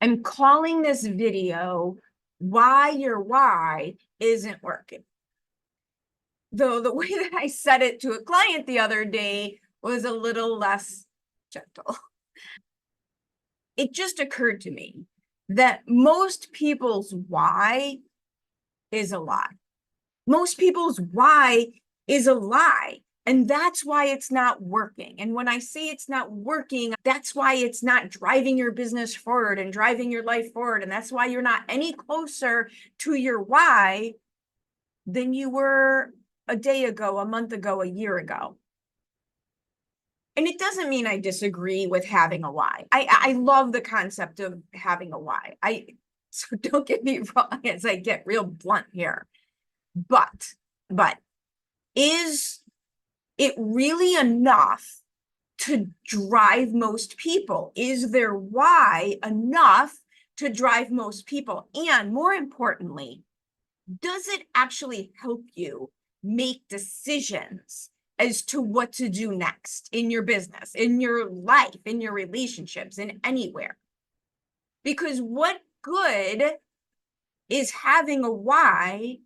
I'm calling this video Why Your Why Isn't Working. Though the way that I said it to a client the other day was a little less gentle. It just occurred to me that most people's why is a lie. Most people's why is a lie. And that's why it's not working. And when I say it's not working, that's why it's not driving your business forward and driving your life forward. And that's why you're not any closer to your why than you were a day ago, a month ago, a year ago. And it doesn't mean I disagree with having a why. I love the concept of having a why. So don't get me wrong as I get real blunt here. But is it really enough to drive most people? Is their why enough to drive most people? And more importantly, does it actually help you make decisions as to what to do next in your business, in your life, in your relationships, in anywhere? Because what good is having a why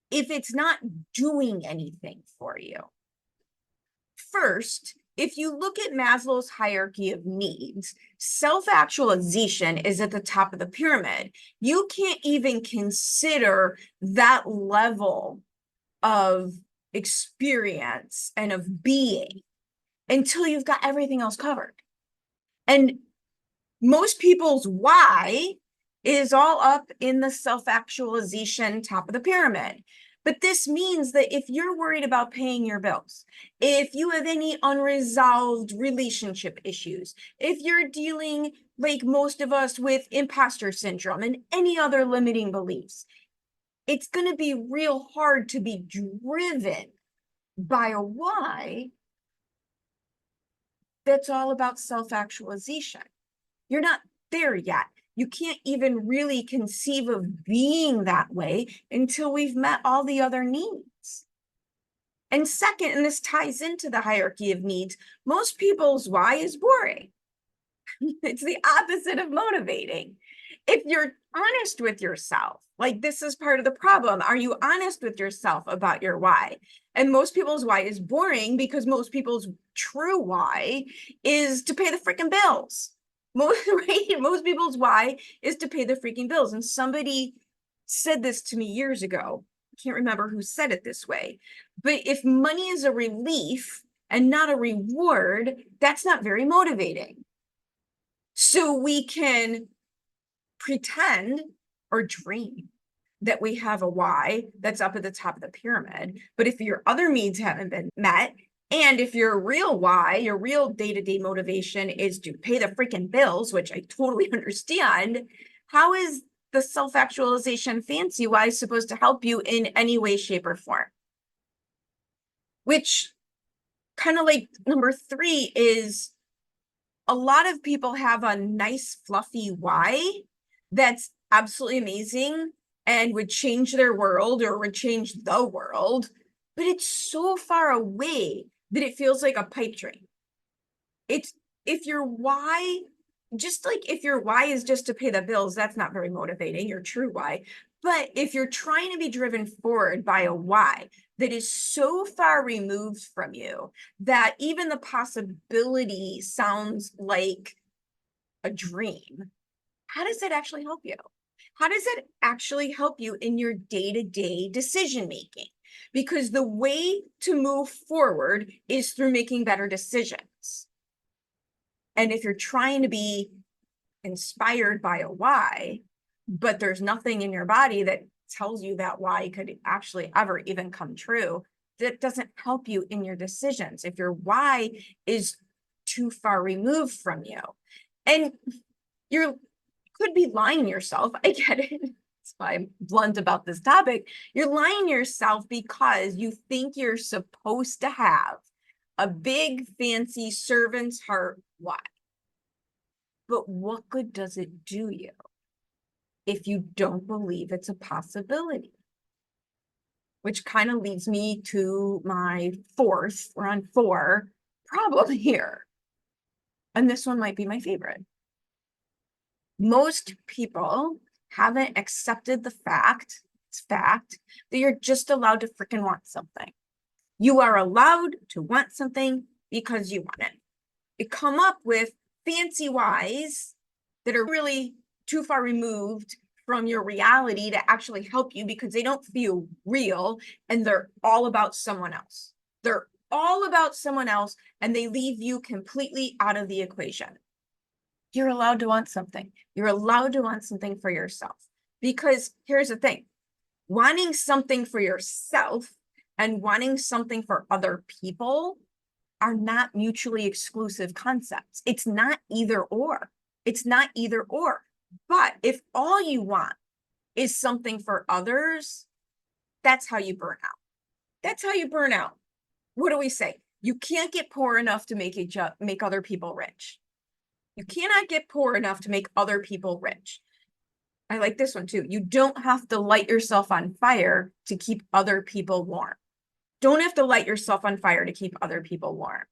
if it's not doing anything for you? First, if you look at Maslow's hierarchy of needs, self-actualization is at the top of the pyramid. You can't even consider that level of experience and of being until you've got everything else covered. And most people's why is all up in the self-actualization top of the pyramid. But this means that if you're worried about paying your bills, if you have any unresolved relationship issues, if you're dealing, like most of us, with imposter syndrome and any other limiting beliefs, it's going to be real hard to be driven by a why that's all about self-actualization. You're not there yet. You can't even really conceive of being that way until we've met all the other needs. And second, and this ties into the hierarchy of needs, most people's why is boring. It's the opposite of motivating. If you're honest with yourself, like this is part of the problem. Are you honest with yourself about your why? And most people's why is boring because most people's true why is to pay the freaking bills. Most people's why is to pay the freaking bills. And somebody said this to me years ago. I can't remember who said it this way. But if money is a relief and not a reward, that's not very motivating. So we can pretend or dream that we have a why that's up at the top of the pyramid. But if your other needs haven't been met, and if your real why, your real day-to-day motivation is to pay the freaking bills, which I totally understand, how is the self-actualization fancy why supposed to help you in any way, shape, or form? Which kind of like number 3 is a lot of people have a nice fluffy why that's absolutely amazing and would change their world or would change the world, but it's so far away that it feels like a pipe dream. It's if your why, just like if your why is just to pay the bills, that's not very motivating, your true why. But if you're trying to be driven forward by a why that is so far removed from you that even the possibility sounds like a dream, how does it actually help you? How does it actually help you in your day-to-day decision making? Because the way to move forward is through making better decisions. And if you're trying to be inspired by a why, but there's nothing in your body that tells you that why could actually ever even come true, that doesn't help you in your decisions if your why is too far removed from you. And you could be lying to yourself. I get it. That's why I'm blunt about this topic. You're lying to yourself because you think you're supposed to have a big, fancy servant's heart why. But what good does it do you if you don't believe it's a possibility? Which kind of leads me to my 4th, we're on 4, problem here. And this one might be my favorite. Most people haven't accepted the fact, it's fact, that you're just allowed to freaking want something. You are allowed to want something because you want it. You come up with fancy whys that are really too far removed from your reality to actually help you because they don't feel real and they're all about someone else. They're all about someone else and they leave you completely out of the equation. You're allowed to want something. You're allowed to want something for yourself. Because here's the thing, wanting something for yourself and wanting something for other people are not mutually exclusive concepts. It's not either or. It's not either or. But if all you want is something for others, that's how you burn out. That's how you burn out. What do we say? You can't get poor enough to make other people rich. You cannot get poor enough to make other people rich. I like this one too. You don't have to light yourself on fire to keep other people warm. Don't have to light yourself on fire to keep other people warm.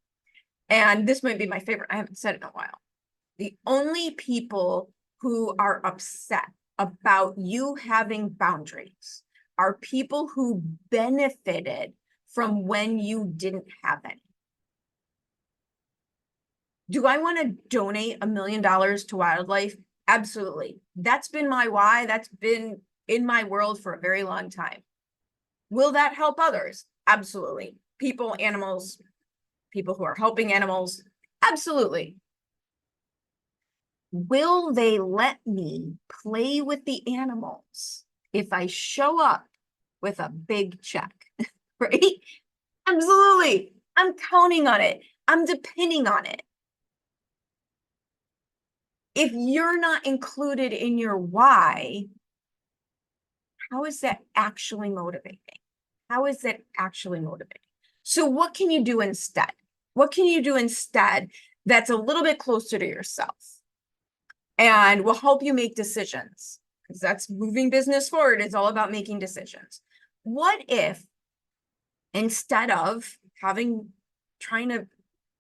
And this might be my favorite. I haven't said it in a while. The only people who are upset about you having boundaries are people who benefited from when you didn't have any. Do I want to donate $1 million to wildlife? Absolutely. That's been my why. That's been in my world for a very long time. Will that help others? Absolutely. People, animals, people who are helping animals. Absolutely. Will they let me play with the animals if I show up with a big check? Right? Absolutely. I'm counting on it. I'm depending on it. If you're not included in your why, how is that actually motivating? How is that actually motivating? So what can you do instead? What can you do instead that's a little bit closer to yourself and will help you make decisions? Because that's moving business forward. It's all about making decisions. What if instead of trying to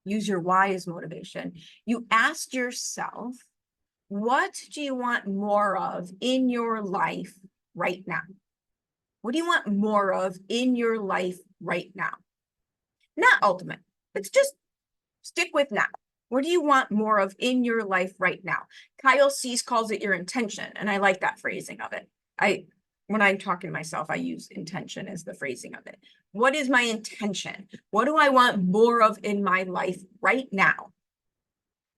use your why as motivation, you asked yourself, what do you want more of in your life right now? What do you want more of in your life right now? Not ultimate. Let's just stick with now. What do you want more of in your life right now? Kyle Cease calls it your intention, and I like that phrasing of it. When I'm talking to myself, I use intention as the phrasing of it. What is my intention? What do I want more of in my life right now?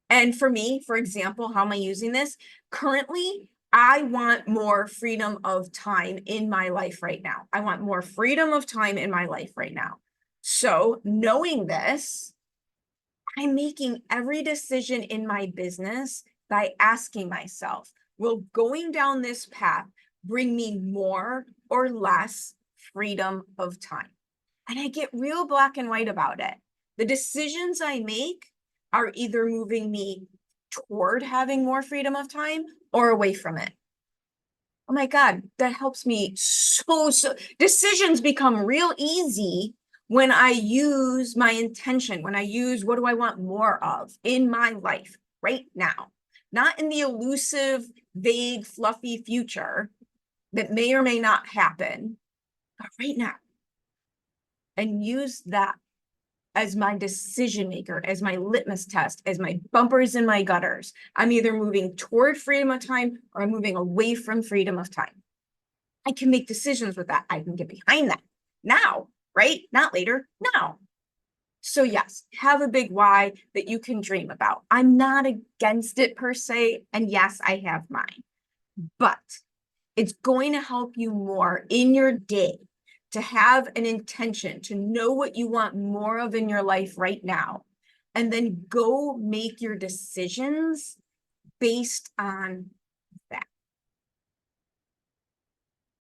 And for me, for example, how am I using this? Currently, I want more freedom of time in my life right now. I want more freedom of time in my life right now. So knowing this, I'm making every decision in my business by asking myself, will going down this path bring me more or less freedom of time? And I get real black and white about it. The decisions I make are either moving me toward having more freedom of time or away from it. Oh my God, that helps me so. Decisions become real easy when I use my intention, when I use what do I want more of in my life right now, not in the elusive, vague, fluffy future that may or may not happen, but right now. And use that as my decision maker, as my litmus test, as my bumpers in my gutters. I'm either moving toward freedom of time or I'm moving away from freedom of time. I can make decisions with that. I can get behind that now, right? Not later, now. So yes, have a big why that you can dream about. I'm not against it per se. And yes, I have mine, but it's going to help you more in your day to have an intention, to know what you want more of in your life right now, and then go make your decisions based on